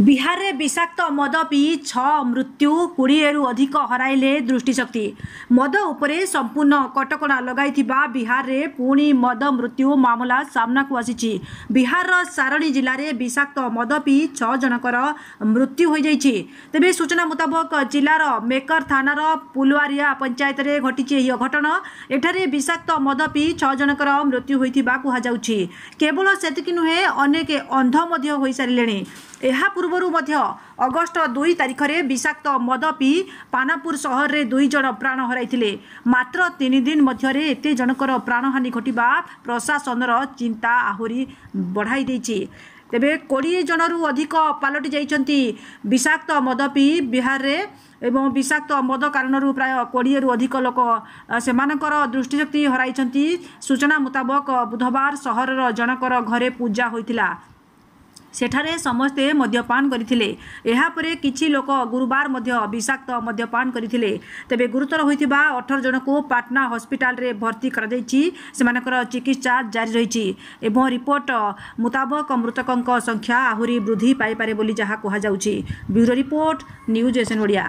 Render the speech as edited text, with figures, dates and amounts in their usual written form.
बिहार रे विषाक्त मद पी 6 मृत्यु 20 रु अधिक हराइले दृष्टिशक्ति। मद उपरे संपूर्ण कटकणा लगाइथिबा बिहार रे पुणी मद मृत्यु मामला सामना को आसीछि। बिहार रो सारणी जिल्ला रे विषाक्त मद पी 6 जनकर मृत्यु होई जाइछि। तेबे सूचना मुताबक जिल्लार मेकर थानार पुलवारिया पंचायत रे घटिछि एही घटना। एठारे विषाक्त मद पी 6 जनकर मृत्यु होइथिबा कुहा जाउछि। केवल सेतिकि नुहे अनेक अंध मध्य होई सारिलेଣି। एहा पूर्वरु मध्य अगस्ट 2 तारिख रे विषाक्त मद पी पानापुर सहर रे 2 जन प्राण हराइथिले। मात्र 3 दिन मध्य रे एते जनकर प्राणहानि घटिबा प्रशासनर चिंता आहुरी बढ़ाई देछि। तेबे 20 जनरु अधिक पालटि जाइछन्ति विषाक्त मद पी बिहार रे एवं विषाक्त मद कारणरू प्राय 20 रु अधिक लोक सेमानकर दृष्टिशक्ति हराइछन्ति। सूचना मुताबक बुधवार सहरर जनकर घरे पूजा होइतिला। सेठारे समस्ते मद्यपान करथिले। एहा परे किछि लोक गुरुवार मध्य विषाक्त मद्यपान करथिले। तेबे गुरुतर होइतिबा 18 जन को पाटना हॉस्पिटल रे भर्ती करा दैछि। सेमानकर चिकित्सा जारी रहिछि एवं रिपोर्ट मुताबक मृतकक संख्या आहुरी वृद्धि पाई पारे बोली जहा कहा जाउछि। Bureau report news SN Odia.